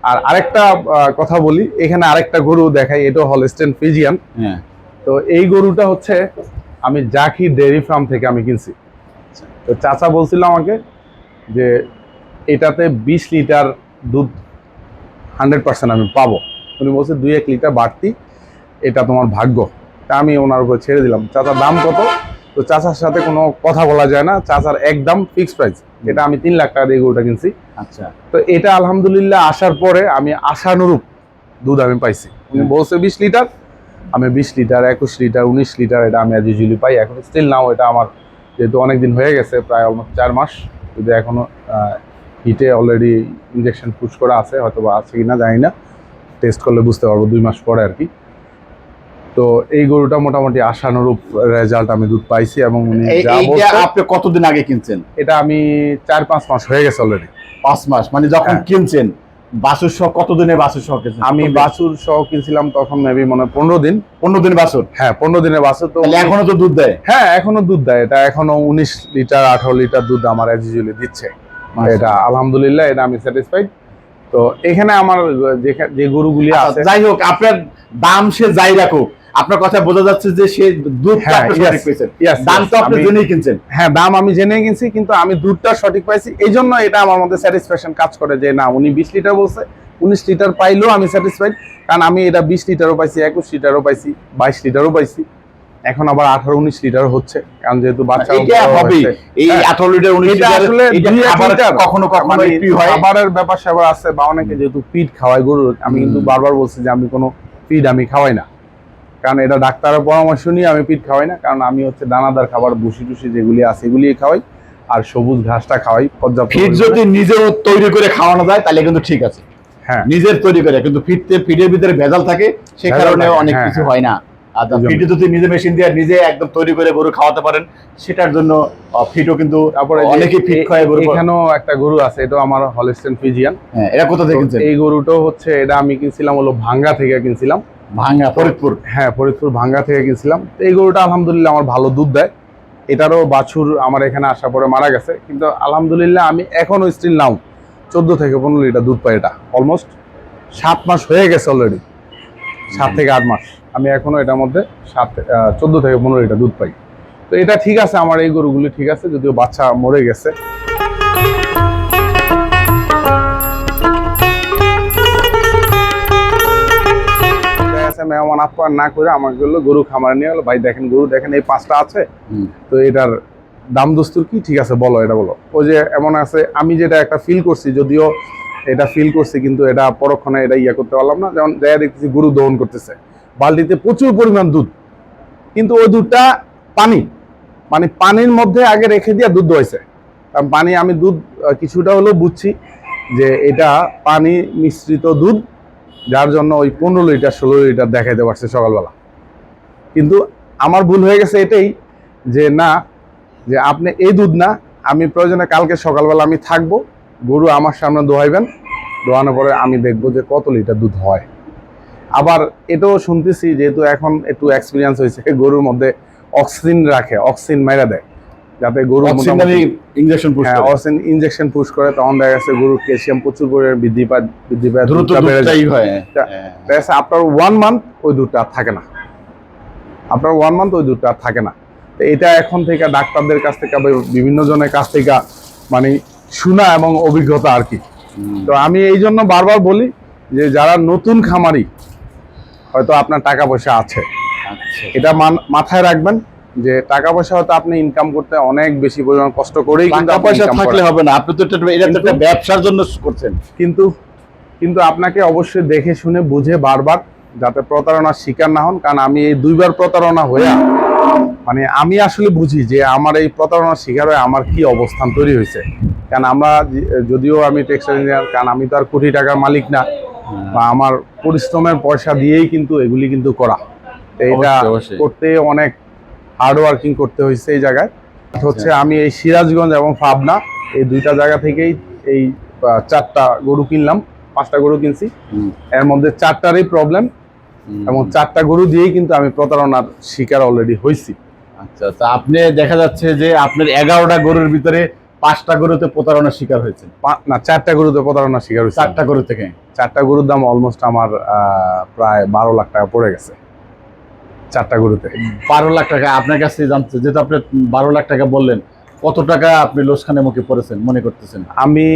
আর আরেকটা কথা বলি, এখানে আরেকটা গরু দেখাই, এটা হলস্টেইন ফ্রিজিয়ান। হ্যাঁ, তো এই গরুটা হচ্ছে আমি জাকির ডেয়ারি ফার্ম থেকে আমি কিনছি। তো চাচা বলছিল আমাকে যে এটাতে 20 লিটার দুধ 100% আমি পাবো। উনি বলছে 2-1 লিটার বাড়তি, এটা তোমার ভাগ্য। তা আমি ওনার উপর ছেড়ে দিলাম। চাচার দাম কত? তো চাচার সাথে কোনো কথা বলা যায় না, চাচার একদম ফিক্সড প্রাইস। এটা আমি 3 লাখ টাকা দিয়ে গরুটা কিনছি। আচ্ছা। তো এটা আলহামদুলিল্লাহ আসার পরে আমি আশানুরূপ দুধ আমি পাইছি। উনি বলছে 20 লিটার, আমি 20 লিটার, 21 লিটার, 19 লিটার এটা আমি ইউজুয়ালি পাই। এখন স্টিল নাও এটা আমার যেহেতু অনেকদিন হয়ে গেছে, প্রায় অলমোস্ট 4 মাস, যদি এখনো হিটে অলরেডি ইঞ্জেকশন পুশ করা আছে, হয়তো বা আছে কিনা জানি না, টেস্ট করলে বুঝতে পারবো 2 মাস পরে আর কি। তো এই গরুটা মোটামুটি আশানুরূপ রেজাল্ট আমি দুধ পাইছি। এবং উনি যা বলছে, আপনি কতদিন আগে কিনছেন? এটা আমি 4-5 মাস হয়ে গেছে অলরেডি। 5 মাস মানে যখন কিনছেন বাছুর সহ কতদিনের বাছুর সহ কিনছেন? আমি বাছুর সহ কিনছিলাম তখন মেবি মনে হয় 15 দিন। 15 দিন বাছুর? হ্যাঁ, 15 দিনের বাছুর। তো এখনো তো দুধ দেয়? হ্যাঁ, এখনো দুধ দেয়। এটা এখনো 19 লিটার 18 লিটার দুধ আমার ইউজুয়ালি দিচ্ছে। এটা আলহামদুলিল্লাহ, এটা আমি স্যাটিসফাইড। তো এখানে আমার যে গরুগুলি আছে, যাই হোক, আপনার দাম সে যাই রাখুক, আপনার কথা বোঝা যাচ্ছে যে সে দুধ সঠিক পেয়েছেন। দাম তো আপনি জেনেই কিনছেন। হ্যাঁ, দাম আমি জেনেই কিনছি, কিন্তু আমি দুধটা সঠিক পাইছি। এই জন্য এটা আমার মধ্যে স্যাটিসফ্যাকশন কাজ করে যে না, উনি 20 লিটার বলছে, 19 লিটার পাইলেও আমি স্যাটিসফাইড। কারণ আমি এটা 20 লিটারও পাইছি, 21 লিটারও পাইছি, 22 লিটারও পাইছি, এখন আবার 18-19 লিটার হচ্ছে। কারণ যেহেতু বাচ্চা হবে এই 18 লিটার 19 লিটার আসলে কখনো কখনো একটু হয়, খাবারের ব্যাপার স্যাপার আছে, বা অনেকে যেহেতু ফিড খাওয়ায় গরু। আমি কিন্তু বারবার বলছি যে আমি কোনো ফিড আমি খাওয়াই না, কারণ এটা ডাক্তারের পরামর্শ নিয়ে আমি ফিড খাওয়াই না। কারণ আমি হচ্ছে দানাদার খাবার, ভুসি টুসি যেগুলি আছে এগুলি খাওয়াই, আর সবুজ ঘাসটা খাওয়াই পর্যাপ্ত। ফিড যদি নিজেও তৈরি করে খাওয়ানো যায় তাহলে কিন্তু ঠিক আছে। হ্যাঁ, নিজের তৈরি করে, কিন্তু ফিডের ভিতরে ভেজাল থাকে, সে কারণে অনেক কিছু হয় না। আর ফিড যদি নিজে মেশিন দিয়ে নিজে একদম তৈরি করে গরু খাওয়াতে পারেন, সেটার জন্য ফিডও কিন্তু তারপরে অনেকেই ফিড খায় গরু। এখানেও একটা গরু আছে, এটা আমার হলস্টেইন ফ্রিজিয়ান। হ্যাঁ, এটা কোথা থেকে কিনছেন? এই গরুটাও হচ্ছে, এটা আমি কিনছিলাম হলো ভাঙ্গা থেকে কিনছিলাম। ভাঙ্গা, ফরিদপুর? হ্যাঁ, ফরিদপুর ভাঙ্গা থেকে কিনছিলাম। এই গরুটা আলহামদুলিল্লাহ আমার ভালো দুধ দেয়। এটারও বাছুর আমার এখানে আসার পরে মারা গেছে, কিন্তু আলহামদুলিল্লাহ আমি এখনো স্টিল নাও 14 থেকে 15 লিটার দুধ পাই। এটা অলমোস্ট 7 মাস হয়ে গেছে অলরেডি, 7 থেকে 8 মাস। আমি এখনো এটার মধ্যে 14 থেকে 15 লিটার দুধ পাই। তো এটা ঠিক আছে, আমার এই গরুগুলি ঠিক আছে, যদিও বাচ্চা মরে গেছে। মেহমান আপ্যায়ন না করে আমাকে বললো গরু খামারে নিয়ে গেলো, ভাই দেখেন গরু দেখেন, এই 5টা আছে, তো এটার দাম দস্তুর কি, ঠিক আছে বলো, এটা বলো। ওই যে এমন আছে, আমি যেটা একটা ফিল করছি, যদিও এটা ফিল করছি, কিন্তু এটা পরক্ষণে এটা করতে পারলাম না। যেমন দেখা দেখতেছি গরু দহন করতেছে, বালতিতে প্রচুর পরিমাণ দুধ, কিন্তু ওই দুধটা পানি, মানে পানির মধ্যে আগে রেখে দিয়ে দুধ দোয়াইছে। কারণ পানি, আমি দুধ কিছুটা হলেও বুঝছি যে এটা পানি মিশ্রিত দুধ, যার জন্য ওই 15 লিটার 16 লিটার দেখাইতে পারছে সকালবেলা। কিন্তু আমার ভুল হয়ে গেছে এটাই যে না, যে আপনি এই দুধ না, আমি প্রয়োজনে কালকে সকালবেলা আমি থাকবো, গরু আমার সামনে দোয়াইবেন, দোয়ানোর পরে আমি দেখবো যে কত লিটার দুধ হয়। আবার এটাও শুনতেছি, যেহেতু এখন একটু এক্সপিরিয়েন্স হয়েছে, গরুর মধ্যে অক্সিজেন রাখে, অক্সিজেন মেরে দেয়, যাতে গরু ইনজেকশন পুশ করে, তখন দেখা গেছে গরুর ক্যালসিয়াম প্রচুর পরিমাণে বৃদ্ধি পায়, দ্রুত বেড়ে যায়। আপনার 1 মান্থ ওই দুধটা আর থাকে না, আপনার 1 মান্থ ওই দুধটা আর থাকে না। তো এটা এখন থেকে ডাক্তারদের কাছ থেকে, বিভিন্ন জনের কাছ থেকে মানে শোনা এবং অভিজ্ঞতা আর কি। তো আমি এই জন্য বারবার বলি যে যারা নতুন খামারি, হয়তো আপনার টাকা পয়সা আছে, এটা মাথায় রাখবেন যে টাকা পয়সা হয়তো আপনি ইনকাম করতে অনেক বেশি পরিমাণ কষ্ট করেই, কিন্তু টাকা পয়সা থাকলে হবে না, আপনি তো এটা একটা ব্যবসার জন্য করছেন। কিন্তু আপনাকে অবশ্যই দেখে শুনে বুঝে বারবার, যাতে প্রতারণার শিকার না হন। কারণ আমি এই 2বার প্রতারণা হয়ে, মানে আমি আসলে বুঝি যে আমার এই প্রতারণার শিকার হয়ে আমার কি অবস্থান তৈরি হয়েছে। কারণ আমরা, যদিও আমি টেক্সটাইল ইঞ্জিনিয়ার, কারণ আমি তো আর কোটি টাকার মালিক না, বা আমার পরিশ্রমের পয়সা দিয়েই কিন্তু এগুলি কিন্তু করা। এটা করতে অনেক হার্ড ওয়ার্কিং করতে হয়েছে এই জায়গায়। হচ্ছে আমি এই সিরাজগঞ্জ এবং পাবনা এই 2টা জায়গা থেকেই এই 4টা গরু কিনলাম, 5টা গরু কিনছি, এর মধ্যে 4টারই প্রবলেম, এবং 4টা গরু দিয়েই কিন্তু আমি প্রতারণার শিকার অলরেডি হয়েছি। আচ্ছা, তা আপনি দেখা যাচ্ছে যে আপনার 11টা গরুর ভিতরে 5টা গরুতে প্রতারণার শিকার হয়েছে? না, 4টা গরুতে প্রতারণার শিকার হয়েছে। 4টা গরু থেকে? 4টা গরুর দাম অলমোস্ট আমার প্রায় 12 লাখ টাকা পড়ে গেছে 4টা গরুতে। 12 লাখ টাকা আপনার কাছে জানতে, যেহেতু আপনি 12 লাখ টাকা বললেন, কত টাকা আপনি লোকসানের মুখে পড়েছেন মনে করতেছেন? আমি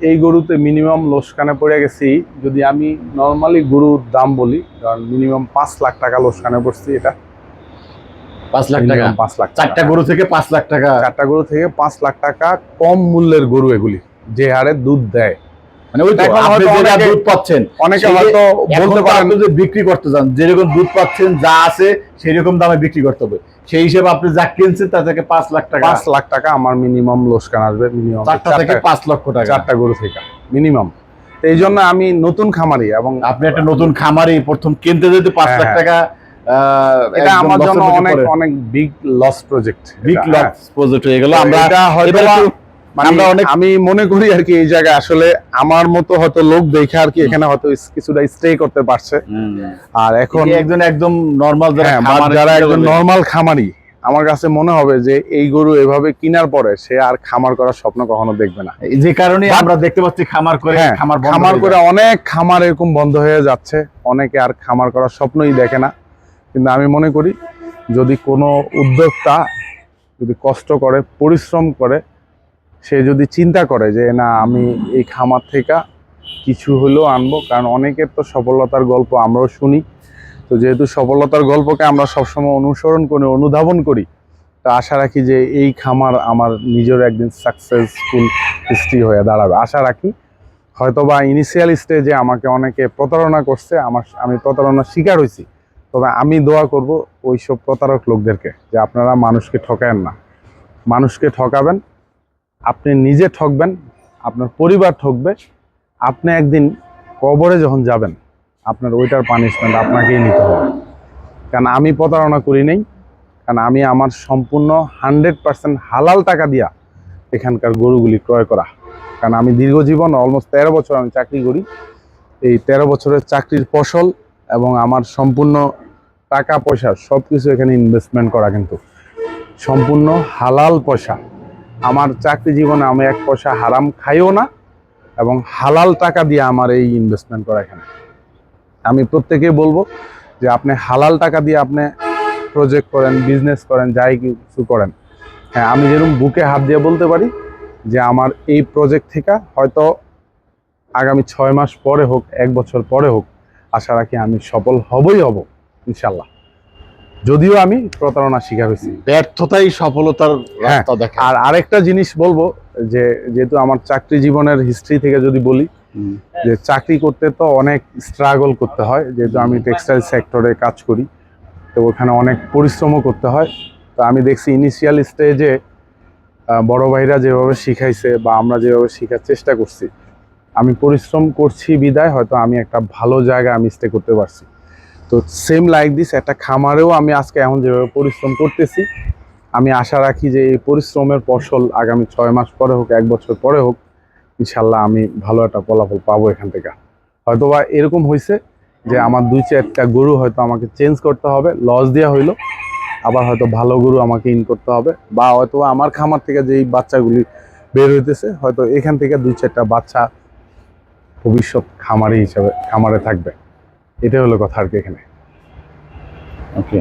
এই গরুতে মিনিমাম লোকসানে পড়ে গেছি, যদি আমি নর্মালি গরুর দাম বলি, কারণ মিনিমাম 5 লাখ টাকা লোকসানে পড়ছি। এটা 5 লাখ টাকা? 5 লাখ। 4টা গরু থেকে 5 লাখ টাকা? 4টা গরু থেকে 5 লাখ টাকা কম মূল্যের গরু এগুলি, যে হারে দুধ দেয়। মানে ওই তো এখন আপনি হয়তো যেটা অনেকে- দুধ পাচ্ছেন, অনেকে সেই যে হয়তো এখন বলতে তো পারেন আপনি যদি বিক্রি করতে চান, যেরকম দুধ পাচ্ছেন যা আছে সেই রকম দামে বিক্রি করতে হবে। সেই হিসেবে আপনি যা কিনছেন তা থেকে 5 লাখ টাকা, 5 লাখ টাকা আমার মিনিমাম লোকসান আসবে। মিনিমাম 4টা থেকে 5 লক্ষ টাকা। 4টা গরু থেকে মিনিমাম। এই জন্য আমি নতুন খামারি, এবং আপনি একটা নতুন খামারি, প্রথম কিনতে যদি 5 লাখ হ্যাঁ। টাকা, এটা আমার জন্য অনেক অনেক big loss project, big loss project হয়ে গেল। আমরা এটা হয়তো মানে আমরা অনেক, আমি মনে করি আর কি, এই জায়গায় আসলে আমার মতো হয়তো লোক দেখে আর কি এখানে হয়তো কিছুটা স্টে করতে পারছে। আর এখন একদম নরমাল যারা একজন নরমাল খামারি, আমার কাছে মনে হবে যে এই গরু এভাবে কেনার পরে সে আর খামার করার স্বপ্ন কখনো দেখবে না। যে কারণে আমরা দেখতে পাচ্ছি খামার করে খামার করে অনেক খামার এরকম বন্ধ হয়ে যাচ্ছে, অনেকে আর খামার করার স্বপ্নই দেখে না। কিন্তু আমি মনে করি যদি কোনো উদ্যোক্তা যদি কষ্ট করে, পরিশ্রম করে, সে যদি চিন্তা করে যে না আমি এই খামার থেকে কিছু হলেও আনবো, কারণ অনেকের তো সফলতার গল্প আমরাও শুনি। তো যেহেতু সফলতার গল্পকে আমরা সবসময় অনুসরণ করি, অনুধাবন করি, তো আশা রাখি যে এই খামার আমার নিজের একদিন সাকসেসফুল হিস্ট্রি হয়ে দাঁড়াবে। আশা রাখি হয়তো বা ইনিশিয়াল স্টেজে আমাকে অনেকে প্রতারণা করছে, আমি প্রতারণার শিকার হয়েছি। তবে আমি দোয়া করব ওইসব প্রতারক লোকদেরকে যে আপনারা মানুষকে ঠকায়েন না। মানুষকে ঠকাবেন, আপনি নিজে ঠকবেন, আপনার পরিবার ঠকবে। আপনি একদিন কবরে যখন যাবেন, আপনার ওইটার পানিশমেন্ট আপনাকেই নিতে হবে। কারণ আমি প্রতারণা করি নাই, কারণ আমি আমার সম্পূর্ণ 100% হালাল টাকা দিয়া এখানকার গরুগুলি ক্রয় করা। কারণ আমি দীর্ঘ জীবন অলমোস্ট 13 বছর আমি চাকরি করি। এই 13 বছরের চাকরির ফসল এবং আমার সম্পূর্ণ টাকা পয়সা সব কিছু এখানে ইনভেস্টমেন্ট করা, কিন্তু সম্পূর্ণ হালাল পয়সা। আমার চাকরি জীবনে আমি 1 পয়সা হারাম খাইও না, এবং হালাল টাকা দিয়ে আমার এই ইনভেস্টমেন্ট করা এখানে। আমি প্রত্যেকেই বলবো যে আপনি হালাল টাকা দিয়ে আপনি প্রজেক্ট করেন, বিজনেস করেন, যাই কিছু করেন। হ্যাঁ, আমি যেরকম বুকে হাত দিয়ে বলতে পারি যে আমার এই প্রজেক্ট থেকে হয়তো আগামী 6 মাস পরে হোক, 1 বছর পরে হোক, আশা রাখি আমি সফল হবই হব ইনশাল্লাহ। যদিও আমি প্রতারণা শিকার হয়েছি, ব্যর্থতাই সফলতার রাস্তা দেখায়। আর আরেকটা জিনিস বলবো যে যেহেতু আমার চাকরি জীবনের হিস্ট্রি থেকে যদি বলি, যে চাকরি করতে তো অনেক স্ট্রাগল করতে হয়। যেহেতু আমি টেক্সটাইল সেক্টরে কাজ করি, তো ওখানে অনেক পরিশ্রমও করতে হয়। তো আমি দেখছি ইনিশিয়াল স্টেজে বড় ভাইরা যেভাবে শিখাইছে বা আমরা যেভাবে শেখার চেষ্টা করছি, আমি পরিশ্রম করছি বিদায় হয়তো আমি একটা ভালো জায়গায় আমি স্টে করতে পারছি। তো সেম লাইক দিস একটা খামারেও আমি আজকে এখন যেভাবে পরিশ্রম করতেছি, আমি আশা রাখি যে এই পরিশ্রমের ফসল আগামী 6 মাস পরে হোক, 1 বছর পরে হোক, ইনশাল্লাহ আমি ভালো একটা ফলাফল পাবো এখান থেকে। হয়তোবা এরকম হয়েছে যে আমার 2-4টা গরু হয়তো আমাকে চেঞ্জ করতে হবে, লস দেওয়া হইলো, আবার হয়তো ভালো গরু আমাকে ইন করতে হবে, বা হয়তো আমার খামার থেকে যেই বাচ্চাগুলি বের হইতেছে হয়তো এখান থেকে 2-4টা বাচ্চা ভবিষ্যৎ খামারি হিসাবে খামারে থাকবে। এটা হলো কথা আর কি এখানে। ওকে।